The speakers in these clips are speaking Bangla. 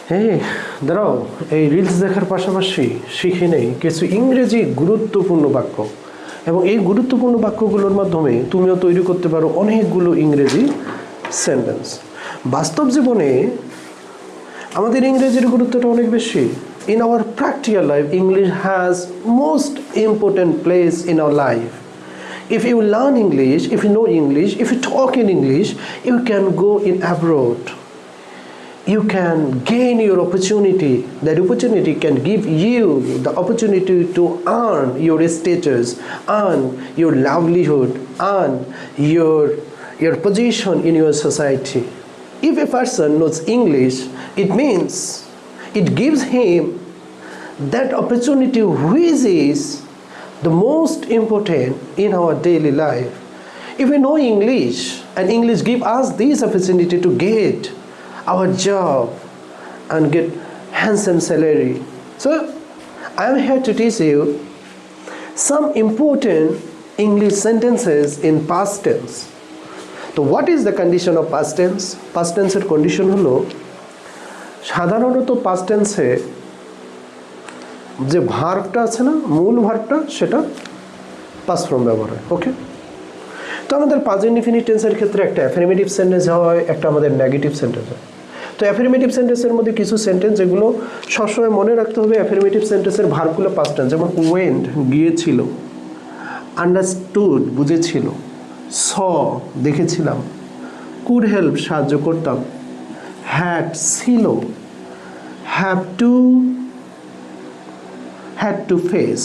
হ্যাঁ, দাঁড়াও, এই রিলস দেখার পাশাপাশি শিখে নেই কিছু ইংরেজি গুরুত্বপূর্ণ বাক্য, এবং এই গুরুত্বপূর্ণ বাক্যগুলোর মাধ্যমে তুমিও তৈরি করতে পারো অনেকগুলো ইংরেজি সেন্টেন্স। বাস্তব জীবনে আমাদের ইংরেজির গুরুত্বটা অনেক বেশি। In our practical life, English has most important place in our life. If you learn English, if you know English, if you talk in English, you can go in abroad. You can gain your opportunity. That opportunity can give you the opportunity to earn your status, earn your livelihood, earn your position in your society. If a person knows English, it means it gives him that opportunity which is the most important in our daily life. If we know English and English give us this opportunity to get our job and get handsome salary. So I am here to teach you some important English sentences in past tense. So what is the condition of past tense? Past tense এর condition হলো সাধারণত past tense এ যে ভার্বটা আছে না, মূল ভার্বটা, সেটা পাস্ট ফর্ম ব্যবহার হয়। ওকে, তো আমাদের প্রেজেন্ট ইনডিফিনিট টেন্সের ক্ষেত্রে একটা অ্যাফার্মেটিভ সেন্টেন্স হয়, একটা আমাদের নেগেটিভ সেন্টেন্স হয়। তো অ্যাফার্মেটিভ সেন্টেন্সের মধ্যে কিছু সেন্টেন্স যেগুলো সবসময় মনে রাখতে হবে, অ্যাফার্মেটিভ সেন্টেন্সের ভার্বগুলো পাস্ট টেন্স, যেমন ওয়েন্ট গিয়েছিল, আন্ডারস্টুড বুঝেছিল, স দেখেছিলাম, কুড হেল্প সাহায্য করতাম, হ্যাড ছিল, হ্যাভ টু ফেস।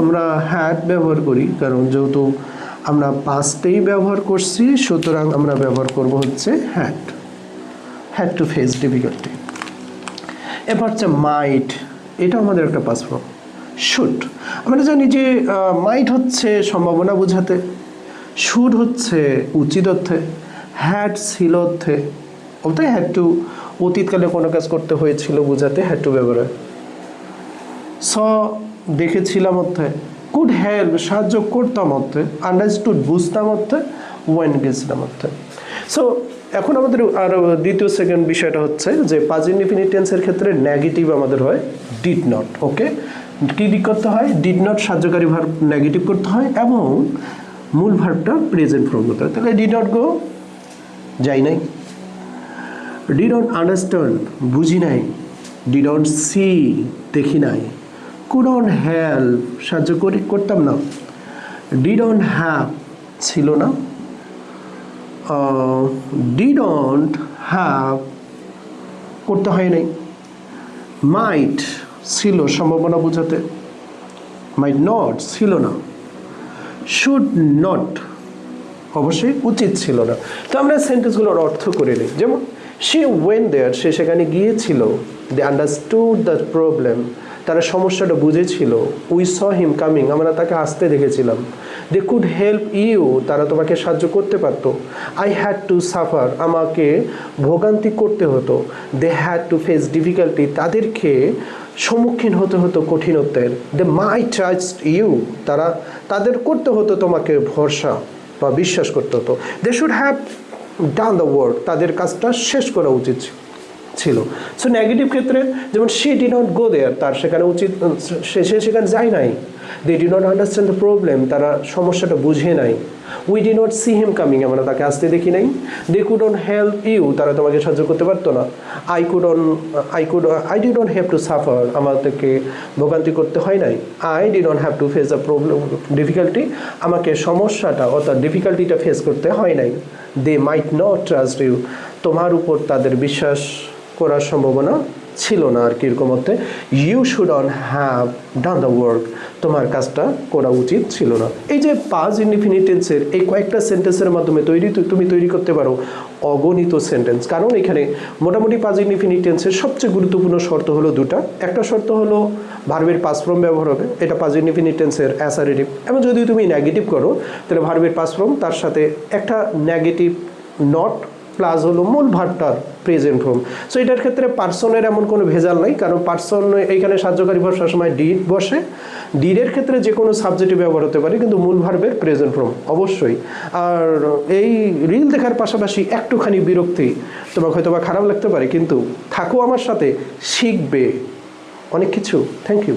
আমরা হ্যাড ব্যবহার করি কারণ যেহেতু আমরা পাস্টেই ব্যবহার করছি, সুতরাং আমরা ব্যবহার করব হচ্ছে হ্যাড টু ফেস ডিফিকাল্টি। এবার হচ্ছে মাইট, এটা আমাদের একটা পাস্ট ফর্ম। শুড, আমরা জানি যে মাইট হচ্ছে সম্ভাবনা বোঝাতে, শুড হচ্ছে উচিত অর্থে, হ্যাড ছিল অর্থে, বলতে হ্যাড টু অতীতকালে কোনো কাজ করতে হয়েছিল বোঝাতে হ্যাড টু ব্যবহার হয়। স দেখেছিলাম অর্থে, কুড হেল্প সাহায্য করতাম অর্থে, আন্ডারস্টুড বুঝতাম অর্থে, ওয়েন গেছিলাম অর্থে। সো এখন আমাদের আর দ্বিতীয় সেকেন্ড বিষয়টা হচ্ছে যে প্রেজেন্ট ইনডিফিনিট টেন্সের ক্ষেত্রে নেগেটিভ আমাদের হয় ডিড নট। ওকে, কী করতে হয়? ডিড নট সাহায্যকারী ভার্ব নেগেটিভ করতে হয় এবং মূল ভার্বটা প্রেজেন্ট ফর্ম করতে হয়। তাহলে ডিড নট গো, যাই নাই, ডিড নট আন্ডারস্ট্যান্ড বুঝি নাই, ডিড নট সি দেখি নাই, কুডন্ট হেল্প সাহায্য করতাম না, ডিডন্ট হ্যাভ ছিল না, ডিডন্ট হ্যাভ করতে হয় নাই, মাইট ছিল সম্ভাবনা বোঝাতে, মাইট নট ছিল না, শুড নট অবশ্যই উচিত ছিল না। তো আমরা সেন্টেন্সগুলোর অর্থ করে নিই। যেমন শি ওয়েন্ট দেয়ার, সে সেখানে গিয়েছিল, দে আন্ডারস্টুড দ্য প্রবলেম, তারা সমস্যাটা বুঝেছিল, উই স হিম কামিং, আমরা তাকে আসতে দেখেছিলাম, দে কুড হেল্প ইউ, তারা তোমাকে সাহায্য করতে পারতো, আই হ্যাড টু সাফার, আমাকে ভোগান্তি করতে হতো, they had to face difficulty, তাদেরকে সম্মুখীন হতে হতো কঠিনত্বের, দে মাইট ট্রাস্ট ইউ, তাদের করতে হতো তোমাকে ভরসা বা বিশ্বাস করতে হতো, they should have done the work, তাদের কাজটা শেষ করা উচিত ছিল। সো নেগেটিভ ক্ষেত্রে যেমন she did not go there, তার সেখানে উচিত, সে সেখানে যায় নাই, they did not understand the problem, তারা সমস্যাটা বুঝে নাই, we did not see him coming, আমরা তাকে আসতে দেখি নাই, দে কুডন্ট হেল্প ইউ, তারা তোমাকে সাহায্য করতে পারতো না, I D not have to suffer, আমাদেরকে ভোগান্তি করতে হয় নাই, I D not have to face the problem difficulty, আমাকে সমস্যাটা অর্থাৎ ডিফিকাল্টিটা ফেস করতে হয় নাই, দে মাইট নট ট্রাস্ট ইউ, তোমার উপর তাদের বিশ্বাস করার সম্ভাবনা ছিল না। আর কীরকম অর্থে, you should on have done the work, তোমার কাজটা করা উচিত ছিল না। এই যে পাস্ট ইনডিফিনিট টেন্সের এই কয়েকটা সেন্টেন্সের মাধ্যমে তুমি তৈরি করতে পারো অগণিত সেন্টেন্স। কারণ এখানে মোটামুটি পাস্ট ইনডিফিনিট টেন্সের সবচেয়ে গুরুত্বপূর্ণ শর্ত হলো দুটা। একটা শর্ত হলো ভার্বের পাস্ট ফর্ম ব্যবহার হবে, এটা পাস্ট ইনডিফিনিট টেন্সের অ্যাসারেটিভ, এবং যদি তুমি নেগেটিভ করো তাহলে ভার্বের পাস্ট ফর্ম তার সাথে একটা নেগেটিভ নট প্লাস হলো মূল ভার্বটার প্রেজেন্ট ফর্ম। সো এটার ক্ষেত্রে পার্সনের এমন কোনো ভেজাল নাই, কারণ পার্সন এইখানে সাহায্যকারী ভার্ব সবসময় ডিড বসে। ডিডের ক্ষেত্রে যে কোনো সাবজেক্টে ব্যবহার হতে পারে, কিন্তু মূল ভার্বের প্রেজেন্ট ফর্ম অবশ্যই। আর এই রিল দেখার পাশাপাশি একটুখানি বিরক্তি তোমাকে হয়তো বা খারাপ লাগতে পারে, কিন্তু থাকো আমার সাথে, শিখবে অনেক কিছু। Thank you.